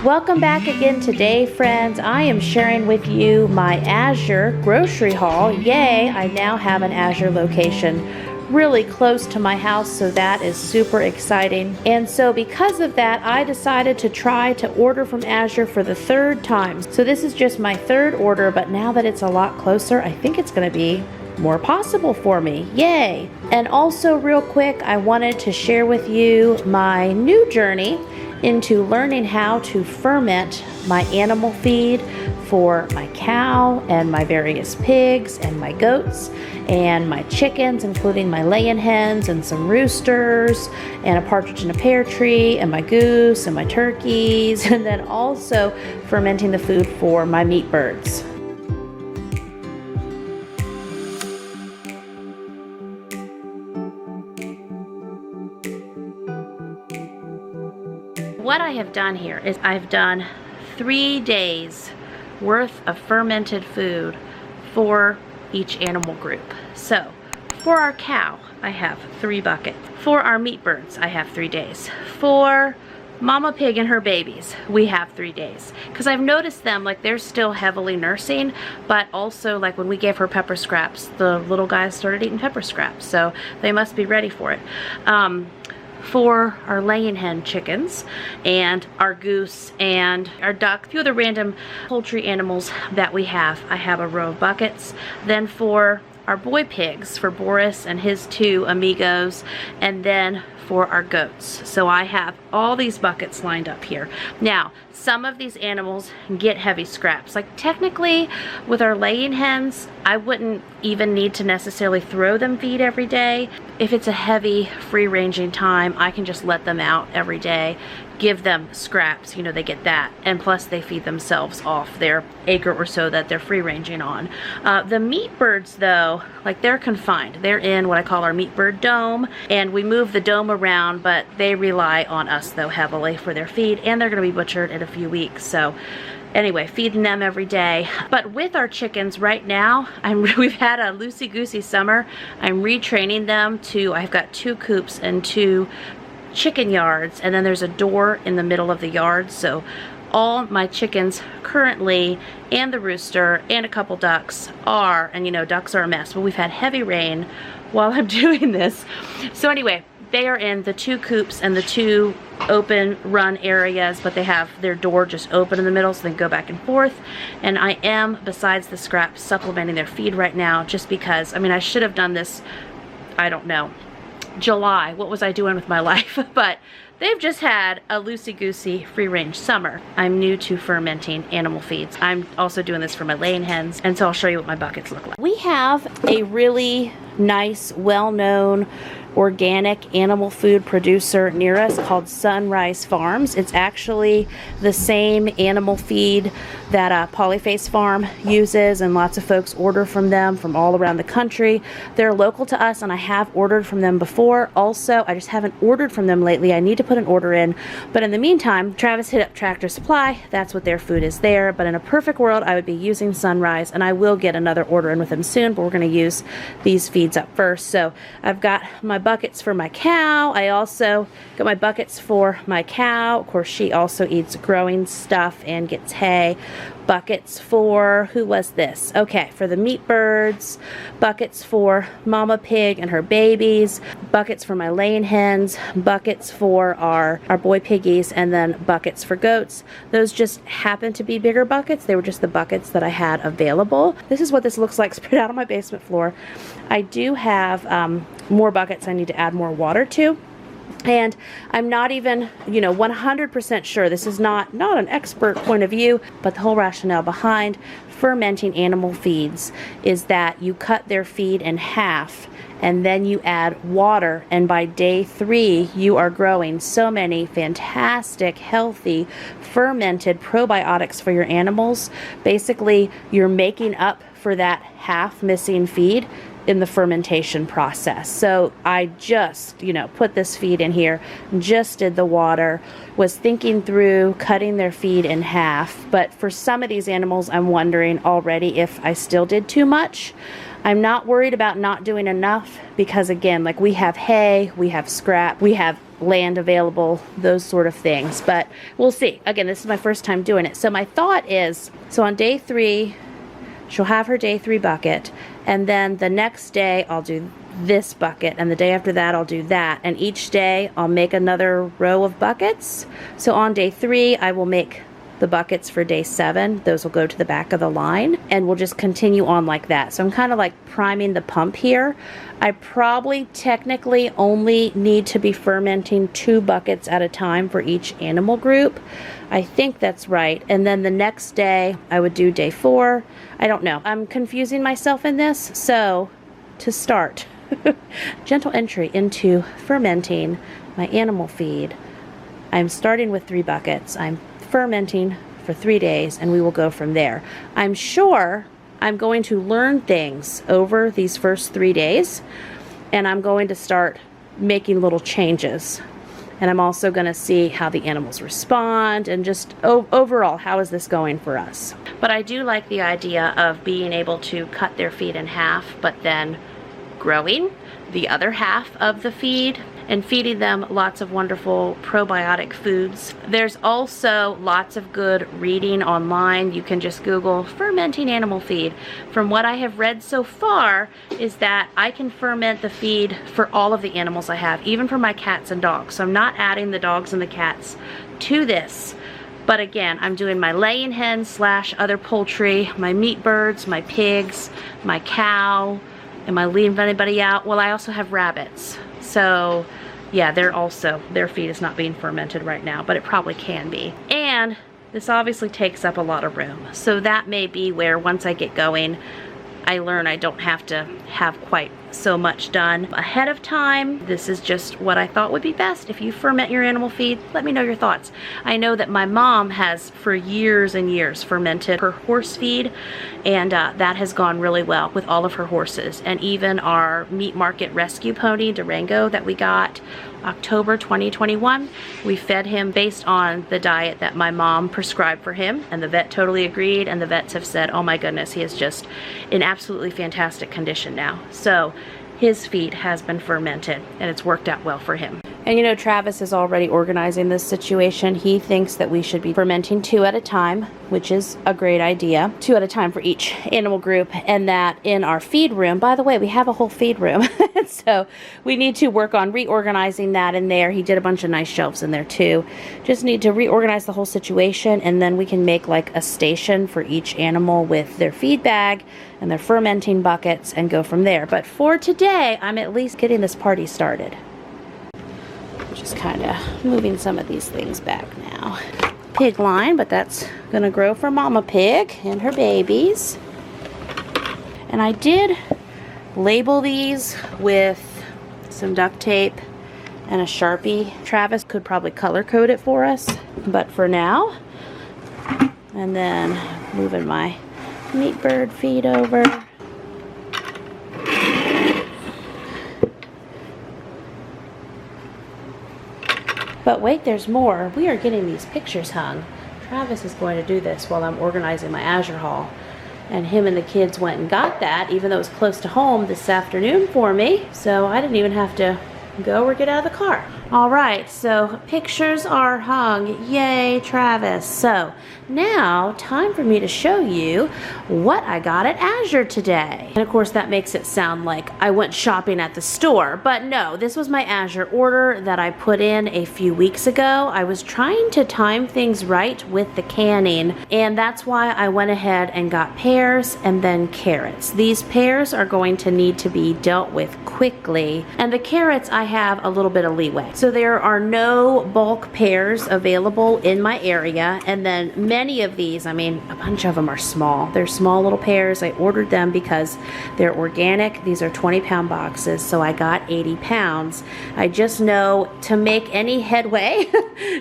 Welcome back again today, friends. I am sharing with you my Azure grocery haul. Yay, I now have an Azure location really close to my house, so that is super exciting. And so because of that, I decided to try to order from Azure for the third time. So this is just my third order, but now that it's a lot closer, I think it's going to be more possible for me. Yay! And also real quick, I wanted to share with you my new journey into learning how to ferment my animal feed for my cow and my various pigs and my goats and my chickens, including my laying hens and some roosters and a partridge in a pear tree and my goose and my turkeys, and then also fermenting the food for my meat birds. What I have done here is I've done 3 days worth of fermented food for each animal group. So for our cow, I have 3 buckets. For our meat birds, I have 3 days. For Mama Pig and her babies, we have 3 days. Because I've noticed them, like they're still heavily nursing, but also like when we gave her pepper scraps, the little guys started eating pepper scraps, so they must be ready for it. For our laying hen chickens and our goose and our duck, a few other random poultry animals that we have, I have a row of buckets. Then for our boy pigs, for Boris and his 2 amigos, and then for our goats. So I have all these buckets lined up here. Now, some of these animals get heavy scraps. Like technically with our laying hens, I wouldn't even need to necessarily throw them feed every day. If it's a heavy free-ranging time, I can just let them out every day, give them scraps, you know, they get that, and plus they feed themselves off their acre or so that they're free-ranging on. The meat birds though, like they're confined. They're in what I call our meat bird dome, and we move the dome around, but they rely on us though heavily for their feed, and they're going to be butchered in a few weeks. So anyway, feeding them every day. But with our chickens right now, we've had a loosey-goosey summer. I'm retraining them to, I've got 2 coops and 2 chicken yards, and then there's a door in the middle of the yard. So all my chickens currently, and the rooster and a couple ducks are, and you know, ducks are a mess, but we've had heavy rain while I'm doing this. So anyway, they are in the 2 coops and the 2 open run areas, but they have their door just open in the middle so they can go back and forth. And I am, besides the scraps, supplementing their feed right now, just because, I mean, I should have done this, I don't know, July. What was I doing with my life? But they've just had a loosey-goosey free-range summer. I'm new to fermenting animal feeds. I'm also doing this for my laying hens, and so I'll show you what my buckets look like. We have a really nice, well-known organic animal food producer near us called Sunrise Farms. It's actually the same animal feed that Polyface Farm uses, and lots of folks order from them from all around the country. They're local to us, and I have ordered from them before. Also, I just haven't ordered from them lately. I need to put an order in, but in the meantime, Travis hit up Tractor Supply. That's what their food is there. But in a perfect world, I would be using Sunrise, and I will get another order in with them soon, but we're going to use these feeds up first. So I've got my buckets for my cow. I also got my buckets for my cow. Of course, she also eats growing stuff and gets hay. Buckets for, who was this? Okay, for the meat birds, buckets for Mama Pig and her babies, buckets for my laying hens, buckets for our boy piggies, and then buckets for goats. Those just happen to be bigger buckets. They were just the buckets that I had available. This is what this looks like spread out on my basement floor. I do have more buckets I need to add more water to. And I'm not even, 100% sure. This is not an expert point of view, but the whole rationale behind fermenting animal feeds is that you cut their feed in half and then you add water, and by day 3 you are growing so many fantastic, healthy, fermented probiotics for your animals. Basically, you're making up for that half missing feed in the fermentation process. So I just, put this feed in here, just did the water, was thinking through cutting their feed in half. But for some of these animals, I'm wondering already if I still did too much. I'm not worried about not doing enough because, again, like we have hay, we have scrap, we have land available, those sort of things. But we'll see. Again, this is my first time doing it. So my thought is, so on day 3, she'll have her day 3 bucket, and then the next day I'll do this bucket, and the day after that I'll do that, and each day I'll make another row of buckets. So on day 3 I will make the buckets for day 7. Those will go to the back of the line, and we'll just continue on like that. So I'm kind of like priming the pump here. I probably technically only need to be fermenting 2 buckets at a time for each animal group. I think that's right. And then the next day I would do day 4. I don't know. I'm confusing myself in this. So to start, gentle entry into fermenting my animal feed. I'm starting with 3 buckets. I'm fermenting for 3 days, and we will go from there. I'm sure I'm going to learn things over these first 3 days, and I'm going to start making little changes. And I'm also going to see how the animals respond, and just overall, how is this going for us? But I do like the idea of being able to cut their feed in half, but then growing the other half of the feed and feeding them lots of wonderful probiotic foods. There's also lots of good reading online. You can just Google fermenting animal feed. From what I have read so far is that I can ferment the feed for all of the animals I have, even for my cats and dogs. So I'm not adding the dogs and the cats to this. But again, I'm doing my laying hens / other poultry, my meat birds, my pigs, my cow. Am I leaving anybody out? Well, I also have rabbits. So yeah, their feed is not being fermented right now, but it probably can be. And this obviously takes up a lot of room. So that may be where once I get going, I learn I don't have to have quite so much done ahead of time. This is just what I thought would be best. If you ferment your animal feed, let me know your thoughts. I know that my mom has for years and years fermented her horse feed, and that has gone really well with all of her horses. And even our meat market rescue pony, Durango, that we got October 2021, we fed him based on the diet that my mom prescribed for him, and the vet totally agreed, and the vets have said, oh my goodness, he is just in absolutely fantastic condition now. So his feed has been fermented, and it's worked out well for him. And you know, Travis is already organizing this situation. He thinks that we should be fermenting 2 at a time, which is a great idea. 2 at a time for each animal group, and that in our feed room, by the way, we have a whole feed room. So we need to work on reorganizing that in there. He did a bunch of nice shelves in there too. Just need to reorganize the whole situation, and then we can make like a station for each animal with their feed bag and their fermenting buckets and go from there. But for today, I'm at least getting this party started. Just kind of moving some of these things back now. Pig line, but that's gonna grow for Mama Pig and her babies. And I did label these with some duct tape and a Sharpie. Travis could probably color code it for us, but for now. And then moving my meat bird feed over. But wait, there's more. We are getting these pictures hung. Travis is going to do this while I'm organizing my Azure Haul. And him and the kids went and got that, even though it was close to home this afternoon for me. So I didn't even have to go or get out of the car. All right, so pictures are hung. Yay, Travis. So now, time for me to show you what I got at Azure today. And of course, that makes it sound like I went shopping at the store, but no, this was my Azure order that I put in a few weeks ago. I was trying to time things right with the canning, and that's why I went ahead and got pears and then carrots. These pears are going to need to be dealt with quickly, and the carrots I have a little bit of leeway. So there are no bulk pears available in my area, and then many of these, I mean, a bunch of them are small. They're small little pears. I ordered them because they're organic. These are 20-pound boxes, so I got 80 pounds. I just know to make any headway,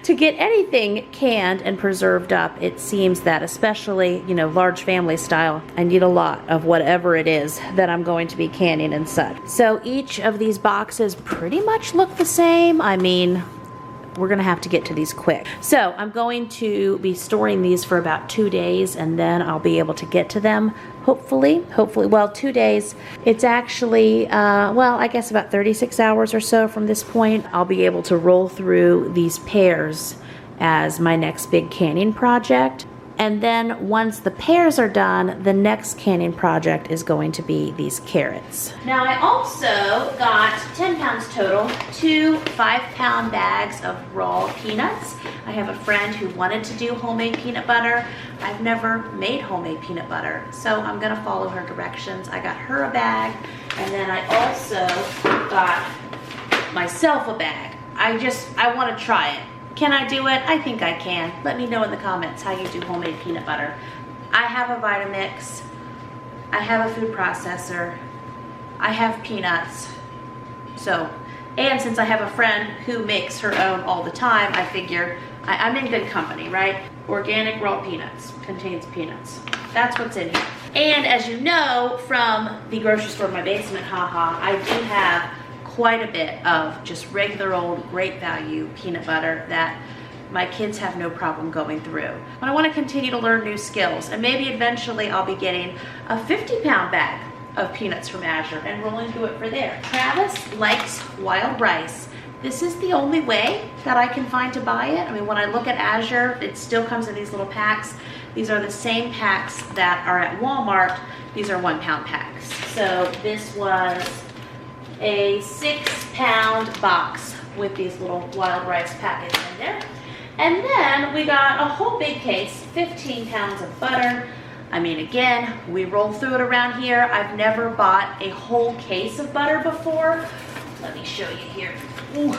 to get anything canned and preserved up, it seems that especially, you know, large family style, I need a lot of whatever it is that I'm going to be canning and such. So each of these boxes pretty much look the same. I mean, we're gonna have to get to these quick. So I'm going to be storing these for about 2 days, and then I'll be able to get to them hopefully, well, 2 days. It's actually, well, I guess about 36 hours or so from this point, I'll be able to roll through these pears as my next big canning project. And then once the pears are done, the next canning project is going to be these carrots. Now I also got 10 pounds total, 2 5-pound bags of raw peanuts. I have a friend who wanted to do homemade peanut butter. I've never made homemade peanut butter, so I'm gonna follow her directions. I got her a bag, and then I also got myself a bag. I wanna try it. Can I do it? I think I can. Let me know in the comments how you do homemade peanut butter. I have a Vitamix. I have a food processor. I have peanuts. So, and since I have a friend who makes her own all the time, I figure I'm in good company, right? Organic raw peanuts, contains peanuts. That's what's in here. And as you know from the grocery store in my basement, I do have quite a bit of just regular old great value peanut butter that my kids have no problem going through. But I want to continue to learn new skills, and maybe eventually I'll be getting a 50-pound bag of peanuts from Azure and rolling through it for there. Travis likes wild rice. This is the only way that I can find to buy it. I mean, when I look at Azure, it still comes in these little packs. These are the same packs that are at Walmart. These are 1-pound packs. So this was a 6-pound box with these little wild rice packets in there. And then we got a whole big case, 15 pounds of butter. I mean, again, we roll through it around here. I've never bought a whole case of butter before. Let me show you here. Ooh.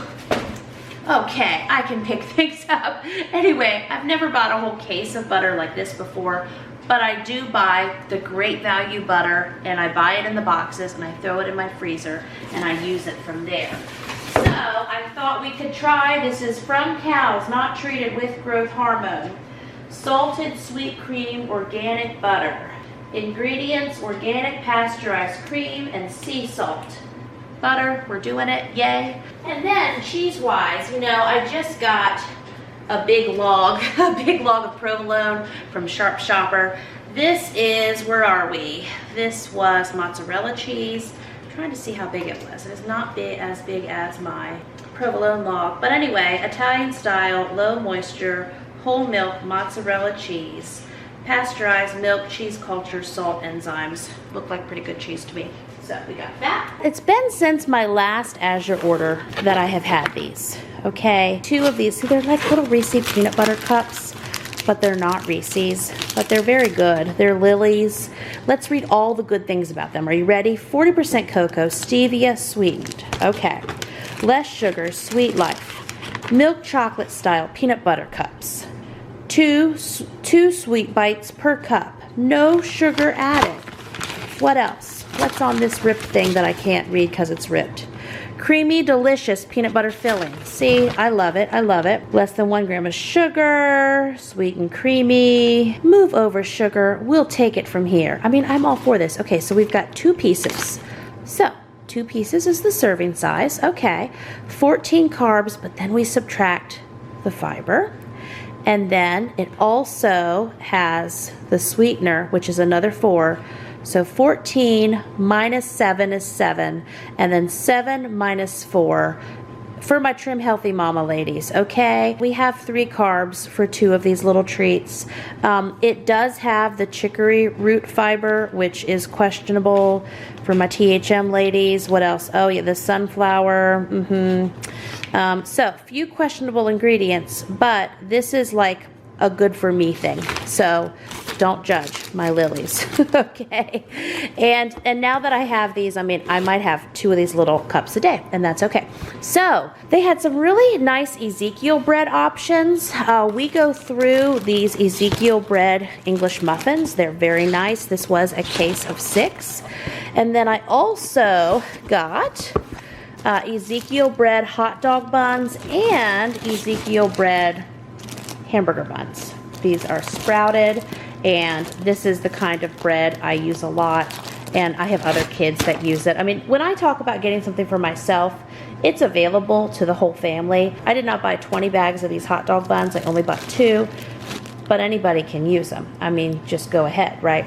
Okay, I can pick things up. Anyway, I've never bought a whole case of butter like this before, but I do buy the great value butter, and I buy it in the boxes and I throw it in my freezer and I use it from there. So I thought we could try, this is from cows not treated with growth hormone. Salted sweet cream organic butter. Ingredients: organic pasteurized cream and sea salt. Butter, we're doing it, yay. And then cheese-wise, you know, I just got a big log of provolone from Sharp Shopper. This is, where are we? This was mozzarella cheese. I'm trying to see how big it was. It is not as big as my provolone log. But anyway, Italian style, low moisture, whole milk mozzarella cheese. Pasteurized milk, cheese culture, salt, enzymes. Look like pretty good cheese to me. So we got that. It's been since my last Azure order that I have had these. Okay, 2 of these. See, they're like little Reese peanut butter cups, but they're not Reese's, but they're very good. They're Lily's. Let's read all the good things about them. Are you ready? 40% cocoa, stevia sweetened. Okay. Less sugar, sweet life. Milk chocolate style peanut butter cups. Two sweet bites per cup. No sugar added. What else? What's on this ripped thing that I can't read because it's ripped? Creamy, delicious peanut butter filling. See, I love it. I love it. Less than 1 gram of sugar. Sweet and creamy. Move over, sugar. We'll take it from here. I mean, I'm all for this. Okay, so we've got 2 pieces. So, 2 pieces is the serving size. Okay. 14 carbs, but then we subtract the fiber. And then it also has the sweetener, which is another 4. So 14 minus 7 is 7, and then 7 minus 4 for my Trim Healthy Mama ladies, okay? We have 3 carbs for 2 of these little treats. It does have the chicory root fiber, which is questionable for my THM ladies. What else? Oh yeah, the sunflower. So, few questionable ingredients, but this is like a good for me thing. So, don't judge my lilies, okay? And now that I have these, I mean, I might have 2 of these little cups a day, and that's okay. So, they had some really nice Ezekiel bread options. We go through these Ezekiel bread English muffins. They're very nice. This was a case of 6. And then I also got Ezekiel bread hot dog buns and Ezekiel bread hamburger buns. These are sprouted, and this is the kind of bread I use a lot, and I have other kids that use it. I mean, when I talk about getting something for myself, it's available to the whole family. I did not buy 20 bags of these hot dog buns. I only bought 2. but anybody can use them. I mean, just go ahead, right?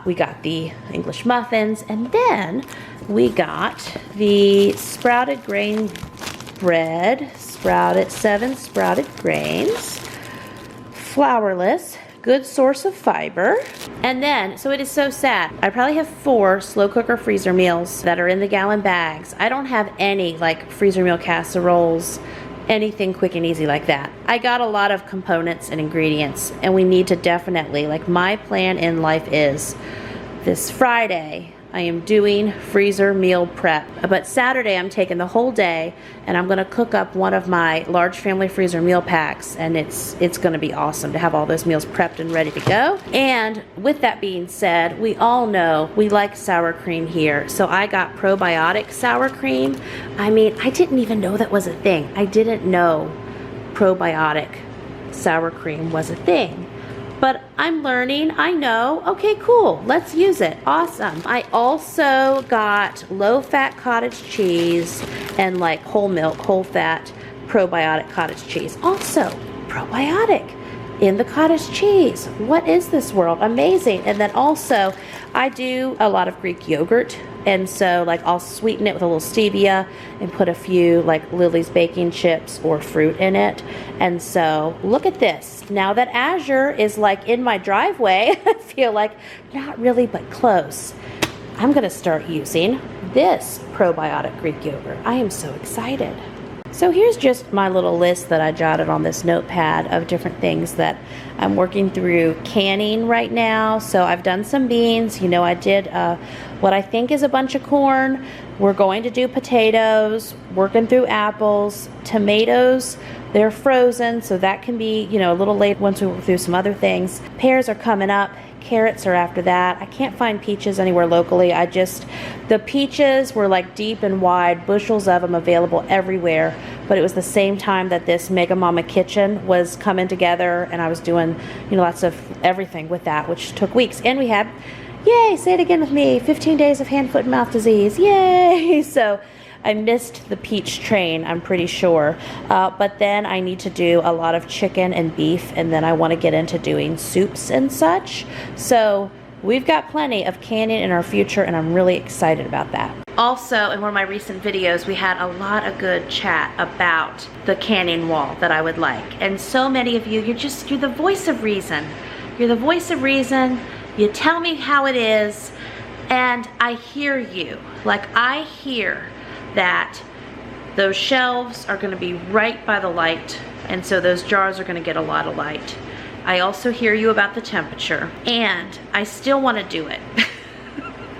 We got the English muffins, and then we got the sprouted grain bread, 7 sprouted grains, flourless, good source of fiber. And then, so it is so sad, I probably have 4 slow cooker freezer meals that are in the gallon bags. I don't have any like freezer meal casseroles, anything quick and easy like that. I got a lot of components and ingredients, and we need to definitely, like, my plan in life is this Friday I am doing freezer meal prep, but Saturday I'm taking the whole day and I'm gonna cook up one of my large family freezer meal packs, and it's gonna be awesome to have all those meals prepped and ready to go. And with that being said, we all know we like sour cream here, so I got probiotic sour cream. I mean, I didn't even know that was a thing. I didn't know probiotic sour cream was a thing. But I'm learning, I know, okay, cool, let's use it, awesome. I also got low-fat cottage cheese and like whole milk, whole-fat probiotic cottage cheese. Also, probiotic in the cottage cheese. What is this world? Amazing. And then also, I do a lot of Greek yogurt, and so like I'll sweeten it with a little stevia and put a few like Lily's baking chips or fruit in it. And so look at this. Now that Azure is like in my driveway, I feel like not really but close. I'm gonna start using this probiotic Greek yogurt. I am so excited. So here's just my little list that I jotted on this notepad of different things that I'm working through canning right now. So I've done some beans. You know, I did what I think is a bunch of corn. We're going to do potatoes, working through apples, tomatoes. They're frozen, so that can be, you know, a little late once we work through some other things. Pears are coming up. Carrots are after that. I can't find peaches anywhere locally. The peaches were like deep and wide, bushels of them available everywhere, but it was the same time that this Mega Mama kitchen was coming together, and I was doing, you know, lots of everything with that, which took weeks. And we had, yay, say it again with me, 15 days of hand, foot, and mouth disease, yay! So I missed the peach train, I'm pretty sure. But then I need to do a lot of chicken and beef, and then I want to get into doing soups and such. So we've got plenty of canning in our future, and I'm really excited about that. Also, in one of my recent videos, we had a lot of good chat about the canning wall that I would like. And so many of you, you're the voice of reason. You're the voice of reason. You tell me how it is, and I hear you. Like, I hear that those shelves are going to be right by the light, and so those jars are going to get a lot of light. I also hear you about the temperature, and I still want to do it.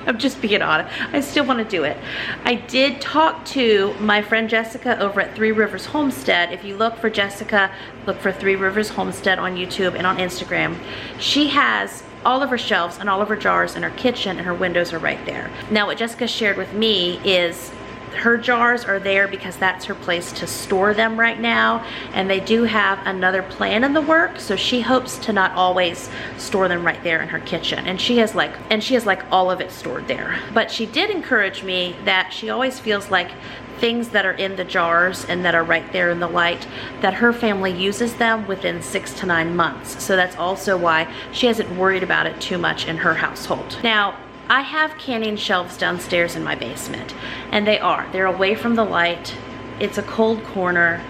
I'm just being honest. I still want to do it. I did talk to my friend Jessica over at Three Rivers Homestead. If you look for Jessica, look for Three Rivers Homestead on YouTube and on Instagram. She has all of her shelves and all of her jars in her kitchen, and her windows are right there. Now, what Jessica shared with me is her jars are there because that's her place to store them right now, and they do have another plan in the works, so she hopes to not always store them right there in her kitchen, and she has like all of it stored there. But she did encourage me that she always feels like things that are in the jars and that are right there in the light, that her family uses them within 6 to 9 months. So that's also why she hasn't worried about it too much in her household. Now, I have canning shelves downstairs in my basement, and they're away from the light. It's a cold corner,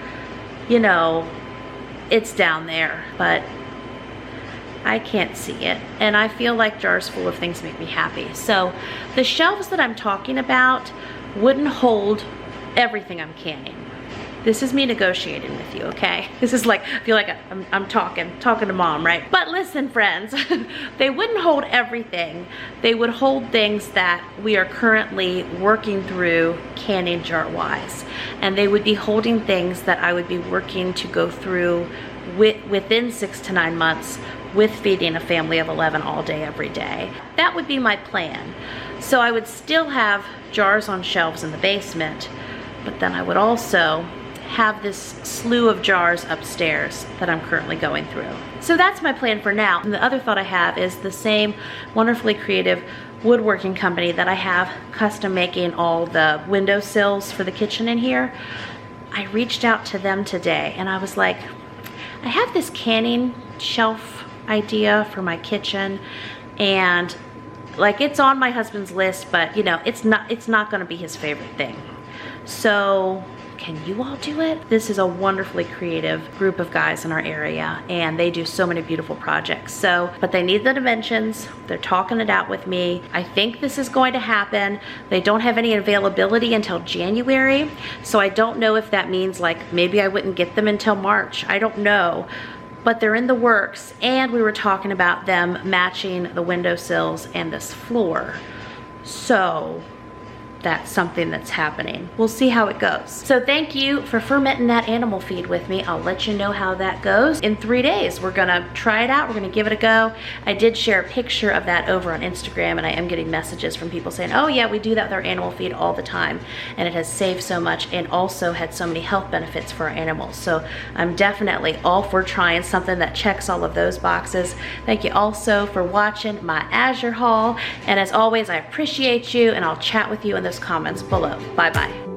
you know, it's down there, but I can't see it, and I feel like jars full of things make me happy. So the shelves that I'm talking about wouldn't hold everything I'm canning. This is me negotiating with you, okay? This is like, I feel like I'm talking to mom, right? But listen, friends, they wouldn't hold everything. They would hold things that we are currently working through canning jar-wise. And they would be holding things that I would be working to go through within 6 to 9 months with feeding a family of 11 all day, every day. That would be my plan. So I would still have jars on shelves in the basement, but then I would also have this slew of jars upstairs that I'm currently going through. So that's my plan for now. And the other thought I have is the same wonderfully creative woodworking company that I have custom making all the window sills for the kitchen in here. I reached out to them today, and I was like, I have this canning shelf idea for my kitchen, and like it's on my husband's list, but you know, it's not gonna be his favorite thing. So can you all do it? This is a wonderfully creative group of guys in our area, and they do so many beautiful projects. So, but they need the dimensions. They're talking it out with me. I think this is going to happen. They don't have any availability until January. So I don't know if that means like maybe I wouldn't get them until March. I don't know. But they're in the works, and we were talking about them matching the windowsills and this floor. So that's something that's happening. We'll see how it goes. So thank you for fermenting that animal feed with me. I'll let you know how that goes. In 3 days, we're gonna try it out. We're gonna give it a go. I did share a picture of that over on Instagram, and I am getting messages from people saying, oh yeah, we do that with our animal feed all the time. And it has saved so much and also had so many health benefits for our animals. So I'm definitely all for trying something that checks all of those boxes. Thank you also for watching my Azure haul. And as always, I appreciate you, and I'll chat with you in those comments below. Bye-bye.